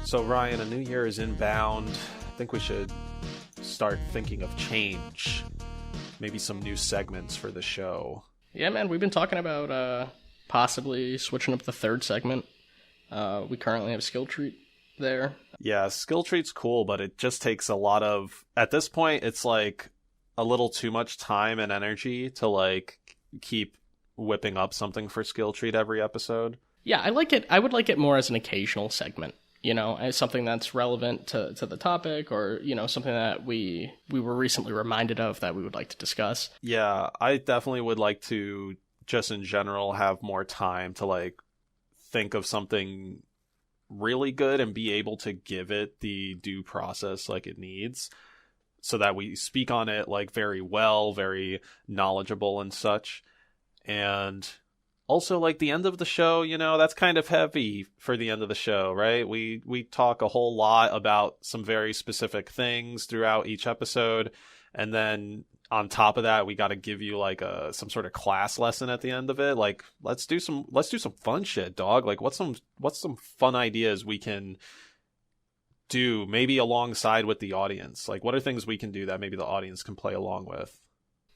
So Ryan, a new year is inbound. I think we should start thinking of change. Maybe some new segments for the show. Yeah, man, we've been talking about possibly switching up the third segment. We currently have Skill Treat there. Yeah, Skill Treat's cool, but it just takes a lot of... At this point, it's like a little too much time and energy to like keep whipping up something for Skill Treat every episode. Yeah, I like it. I would like it more as an occasional segment. You know, as something that's relevant to the topic, or, you know, something that we were recently reminded of that we would like to discuss. Yeah, I definitely would like to, just in general, have more time to, like, think of something really good and be able to give it the due process like it needs, so that we speak on it, like, very well, very knowledgeable and such. And... also, like, the end of the show, you know, that's kind of heavy for the end of the show, right? We talk a whole lot about some very specific things throughout each episode, and then on top of that, we got to give you like some sort of class lesson at the end of it. Like, let's do some fun shit, dog. Like, what's some fun ideas we can do, maybe alongside with the audience? Like, what are things we can do that maybe the audience can play along with?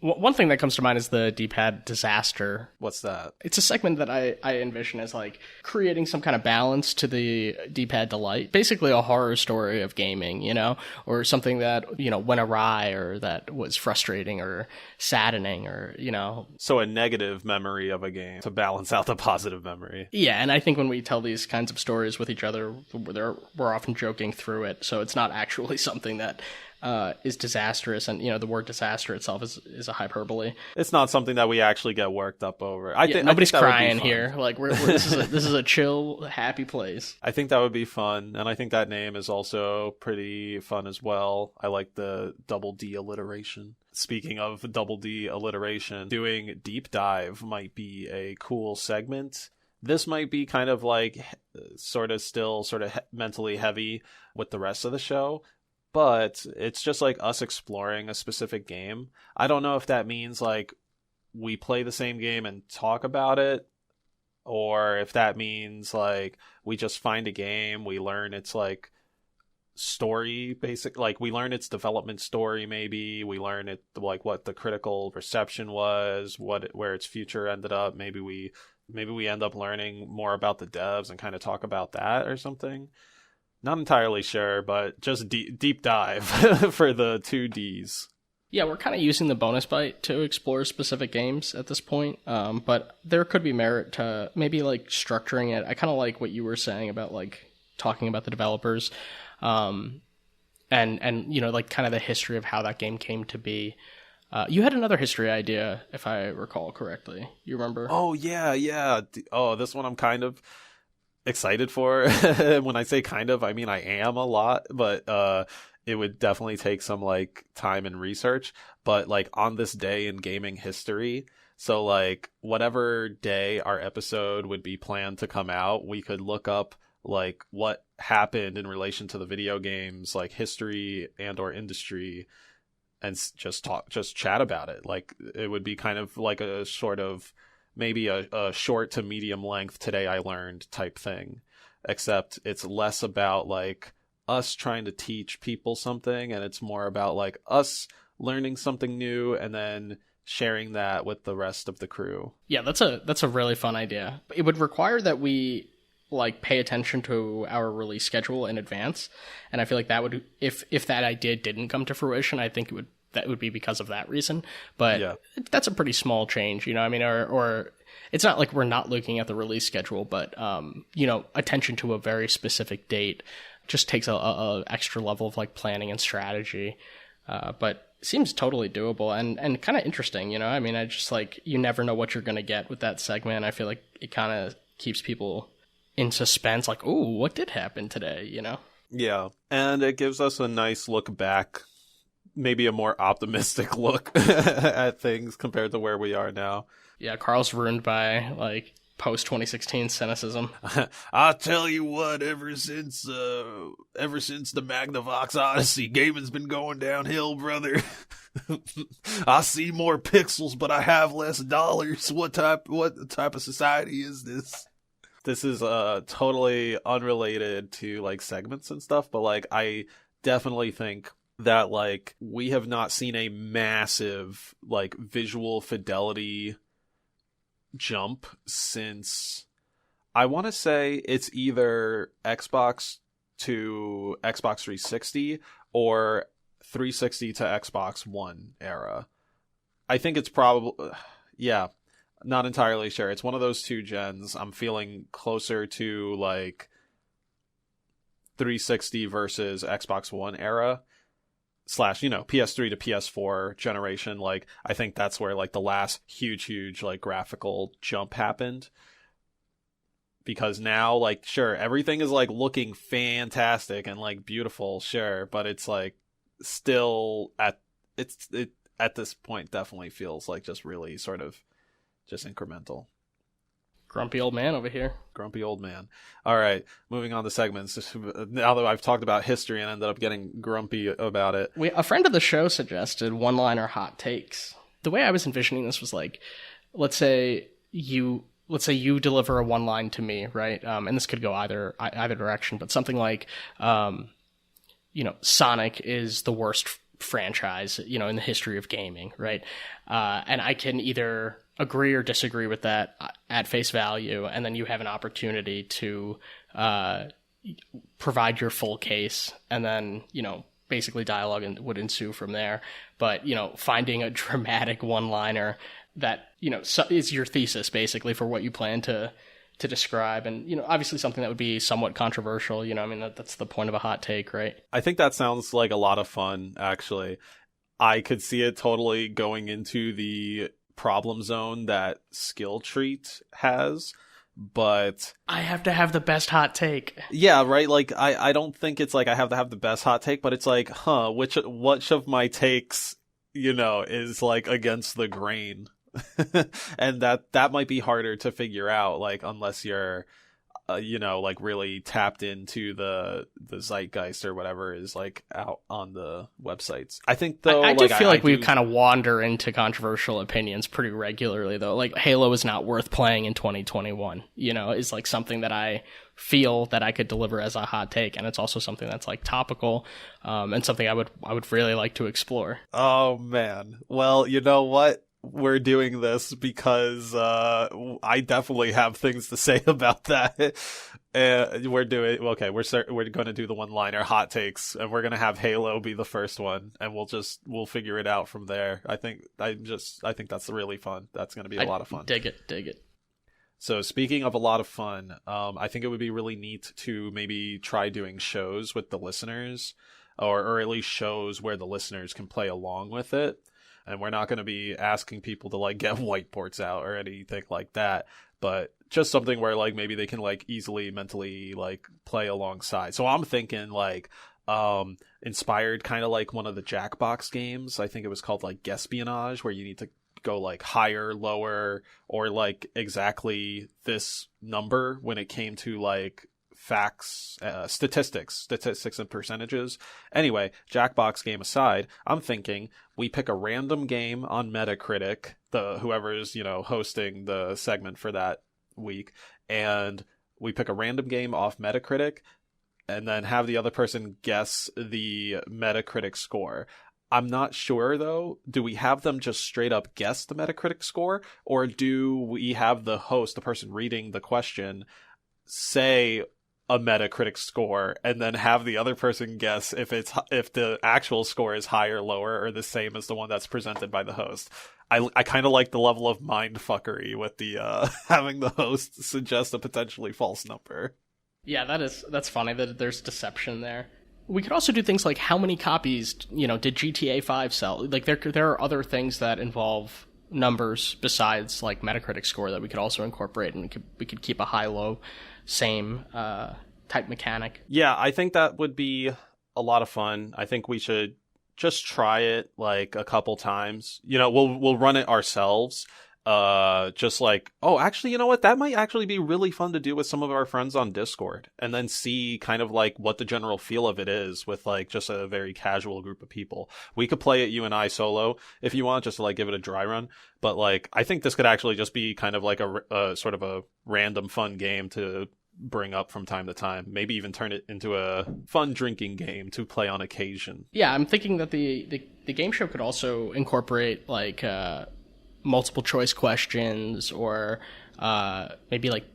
One thing that comes to mind is the D-pad disaster. What's that? It's a segment that I envision as like creating some kind of balance to the D-pad delight. Basically a horror story of gaming, you know, or something that, you know, went awry or that was frustrating or saddening or, you know. So a negative memory of a game to balance out the positive memory. Yeah, and I think when we tell these kinds of stories with each other, we're often joking through it. So it's not actually something that is disastrous, and, you know, the word disaster itself is a hyperbole. It's not something that we actually get worked up over. I think nobody's crying here. Like, this is a chill, happy place. I think that would be fun, and I think that name is also pretty fun as well. I like the double D alliteration. Speaking of double D alliteration, doing deep dive might be a cool segment. This might be kind of like sort of mentally heavy with the rest of the show. But it's just like us exploring a specific game. I don't know if that means like we play the same game and talk about it, or if that means like we just find a game, we learn its like story, like we learn its development story. Maybe we learn it like what the critical reception was, where its future ended up. Maybe we end up learning more about the devs and kind of talk about that or something. Not entirely sure, but just deep dive for the 2Ds. Yeah, we're kind of using the bonus byte to explore specific games at this point, but there could be merit to maybe like structuring it. I kind of like what you were saying about like talking about the developers, and you know, like kind of the history of how that game came to be. You had another history idea, if I recall correctly. You remember? Oh yeah. Oh, this one I'm kind of excited for. When I say kind of, I mean I am a lot, but it would definitely take some like time and research. But like on this day in gaming history, so like whatever day our episode would be planned to come out, we could look up like what happened in relation to the video games, like history and or industry, and just chat about it. Like it would be kind of like a sort of maybe a short to medium length Today I Learned type thing, except it's less about like us trying to teach people something, and it's more about like us learning something new and then sharing that with the rest of the crew. Yeah, that's a really fun idea. It would require that we like pay attention to our release schedule in advance, and I feel like that would, if that idea didn't come to fruition, I think that would be because of that reason. But yeah, that's a pretty small change, you know. I mean, or it's not like we're not looking at the release schedule, but you know, attention to a very specific date just takes a extra level of like planning and strategy. But it seems totally doable and kind of interesting, you know. I mean, I just like, you never know what you're gonna get with that segment. I feel like it kind of keeps people in suspense, like, oh, what did happen today, you know? Yeah, and it gives us a nice look back, maybe a more optimistic look at things compared to where we are now. Yeah, Carl's ruined by like post-2016 cynicism. I'll tell you what, ever since the Magnavox Odyssey, gaming's been going downhill, brother. I see more pixels, but I have less dollars. What type of society is this? this is totally unrelated to like segments and stuff, but like I definitely think that like we have not seen a massive like visual fidelity jump since I want to say it's either Xbox to Xbox 360 or 360 to Xbox One era. I think it's probably, yeah, not entirely sure. It's one of those two gens. I'm feeling closer to like 360 versus Xbox One era slash, you know, PS3 to PS4 generation. Like, I think that's where like the last huge like graphical jump happened. Because now, like, sure, everything is like looking fantastic and like beautiful, sure, but it's like still at this point definitely feels like just really sort of just incremental. Grumpy old man over here. Grumpy old man. All right, moving on to segments. Now that I've talked about history and ended up getting grumpy about it. A friend of the show suggested one-liner hot takes. The way I was envisioning this was like, let's say you deliver a one line to me, right? And this could go either direction, but something like, Sonic is the worst franchise, in the history of gaming, right? And I can either agree or disagree with that at face value, and then you have an opportunity to provide your full case, and then, basically dialogue would ensue from there. But, finding a dramatic one-liner that, is your thesis, basically, for what you plan to describe. And, obviously something that would be somewhat controversial, that's the point of a hot take, right? I think that sounds like a lot of fun, actually. I could see it totally going into the problem zone that Skill Treat has, but I have to have the best hot take. Yeah, right. Like I don't think it's like I have to have the best hot take, but it's like, which of my takes, is like against the grain. And that might be harder to figure out, like, unless you're like really tapped into the zeitgeist or whatever is like out on the websites. I think though I do feel like we kind of wander into controversial opinions pretty regularly though. Like Halo is not worth playing in 2021, is like something that I feel that I could deliver as a hot take, and it's also something that's like topical, and something I would really like to explore. Oh man. Well, you know what? We're doing this because I definitely have things to say about that. We're going to do the one-liner hot takes, and we're going to have Halo be the first one, and we'll figure it out from there. I think that's really fun. That's going to be a lot of fun. Dig it. So speaking of a lot of fun, I think it would be really neat to maybe try doing shows with the listeners, or at least shows where the listeners can play along with it. And we're not going to be asking people to like get whiteboards out or anything like that, but just something where like maybe they can like easily mentally like play alongside. So I'm thinking like inspired kind of like one of the Jackbox games. I think it was called like Guespionage, where you need to go like higher, lower, or like exactly this number when it came to like facts, statistics and percentages. Anyway, Jackbox game aside, I'm thinking we pick a random game on Metacritic, whoever's hosting the segment for that week, and we pick a random game off Metacritic, and then have the other person guess the Metacritic score. I'm not sure though. Do we have them just straight up guess the Metacritic score, or do we have the host, the person reading the question, say a Metacritic score and then have the other person guess if the actual score is higher, lower, or the same as the one that's presented by the host? I kind of like the level of mind fuckery with the having the host suggest a potentially false number. Yeah, that's funny that there's deception there. We could also do things like how many copies did GTA 5 sell? Like there are other things that involve numbers besides like Metacritic score that we could also incorporate, and we could keep a high-low same type mechanic. Yeah, I think that would be a lot of fun. I think we should just try it like a couple times. We'll run it ourselves, just like, oh, actually, you know what, that might actually be really fun to do with some of our friends on Discord, and then see kind of like what the general feel of it is with like just a very casual group of people. We could play it, you and I, solo if you want, just to like give it a dry run, but like I think this could actually just be kind of like a sort of a random fun game to bring up from time to time, maybe even turn it into a fun drinking game to play on occasion. Yeah, I'm thinking that the game show could also incorporate like multiple choice questions, or maybe like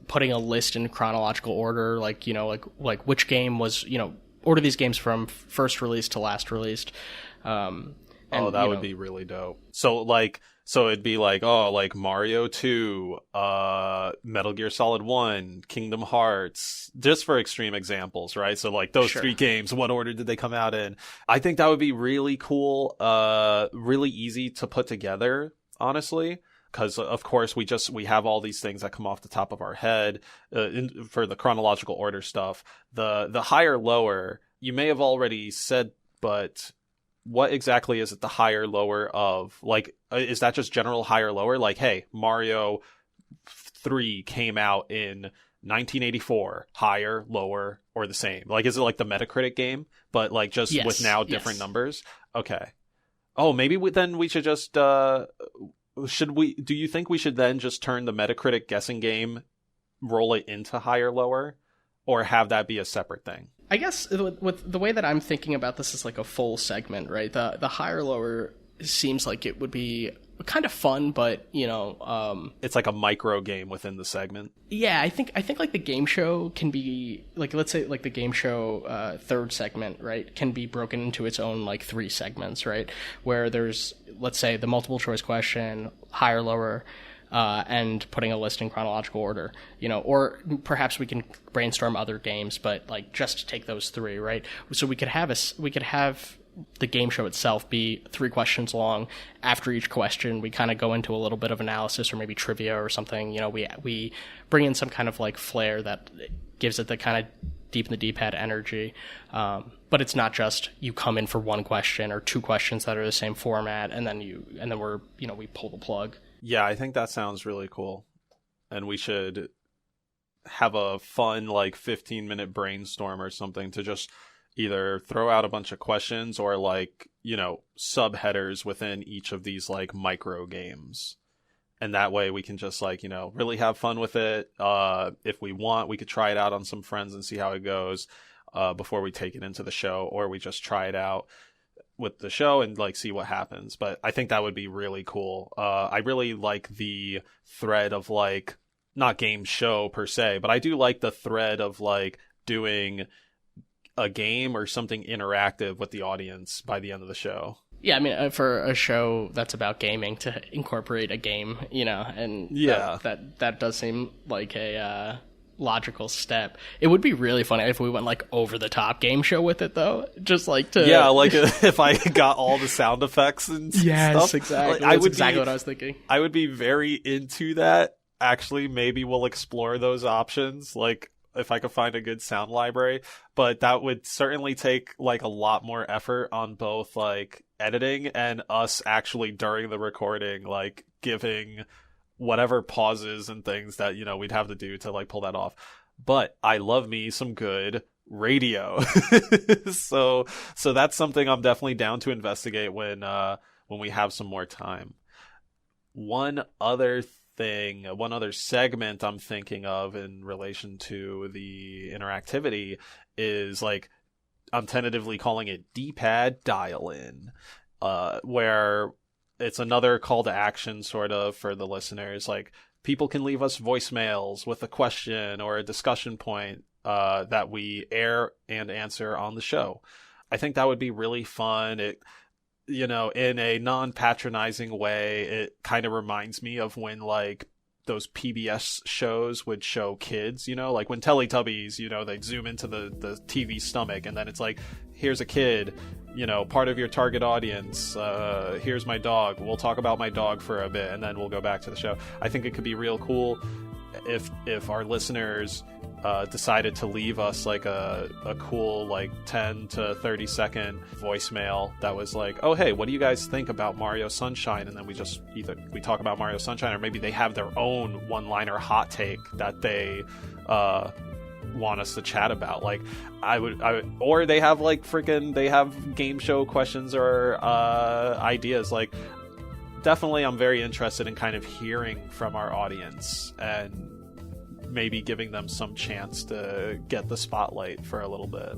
putting a list in chronological order, like, you know, like which game was, you know, order these games from first release to last released. And, that would be really dope. So it'd be like, oh, like Mario 2, Metal Gear Solid 1, Kingdom Hearts, just for extreme examples, right? So like those three games, what order did they come out in? I think that would be really cool, really easy to put together, honestly, because of course we have all these things that come off the top of our head for the chronological order stuff. The higher lower, you may have already said, but what exactly is it the higher lower of? Like, is that just general higher lower? Like, hey, Mario 3 came out in 1984, higher, lower, or the same? Like, is it like the Metacritic game, but like just with now different numbers? Okay. Oh, maybe then we should just do you think we should then just turn the Metacritic guessing game, roll it into higher lower, or have that be a separate thing? I guess with the way that I'm thinking about this is like a full segment, right? The higher lower seems like it would be kind of fun, but you know, it's like a micro game within the segment. Yeah, I think like the game show can be like, let's say like the game show third segment, right, can be broken into its own like 3 segments, right? Where there's, let's say, the multiple choice question, higher lower, and putting a list in chronological order, you know, or perhaps we can brainstorm other games, but like just take those 3, right? So we could have the game show itself be 3 questions long. After each question, we kind of go into a little bit of analysis or maybe trivia or something. You know, we bring in some kind of like flair that gives it the kind of deep in the deep head energy. But it's not just you come in for 1 question or 2 questions that are the same format, and then we pull the plug. Yeah, I think that sounds really cool. And we should have a fun, like, 15-minute brainstorm or something to just either throw out a bunch of questions or, like, you know, subheaders within each of these, like, micro games. And that way we can just, like, you know, really have fun with it. If we want, we could try it out on some friends and see how it goes before we take it into the show, or we just try it out with the show and like see what happens. But I think that would be really cool. I really like the thread of like, not game show per se, but I do like the thread of like doing a game or something interactive with the audience by the end of the show. Yeah, I mean, for a show that's about gaming, to incorporate a game, you know, and yeah, that does seem like a logical step. It would be really funny if we went like over the top game show with it, though, just like to like if I got all the sound effects and yes, stuff. Exactly. Like, That's exactly what I was thinking. I would be very into that. Actually, maybe we'll explore those options, like if I could find a good sound library, but that would certainly take like a lot more effort on both like editing and us actually during the recording, like giving whatever pauses and things that, you know, we'd have to do to like pull that off. But I love me some good radio. so that's something I'm definitely down to investigate when we have some more time. One other segment I'm thinking of in relation to the interactivity is like, I'm tentatively calling it D-pad dial-in, where it's another call to action sort of for the listeners. Like, people can leave us voicemails with a question or a discussion point that we air and answer on the show. I think that would be really fun. It, you know, in a non-patronizing way, it kind of reminds me of when like those PBS shows would show kids, you know, like when Teletubbies, you know, they'd zoom into the TV stomach and then it's like, here's a kid, you know, part of your target audience, here's my dog, we'll talk about my dog for a bit and then we'll go back to the show. I think it could be real cool if our listeners decided to leave us like a cool like 10 to 30 second voicemail that was like, oh hey, what do you guys think about Mario Sunshine? And then we just either we talk about Mario Sunshine, or maybe they have their own one-liner hot take that they want us to chat about. Like I would or they have like they have game show questions or ideas. Like definitely I'm very interested in kind of hearing from our audience and maybe giving them some chance to get the spotlight for a little bit.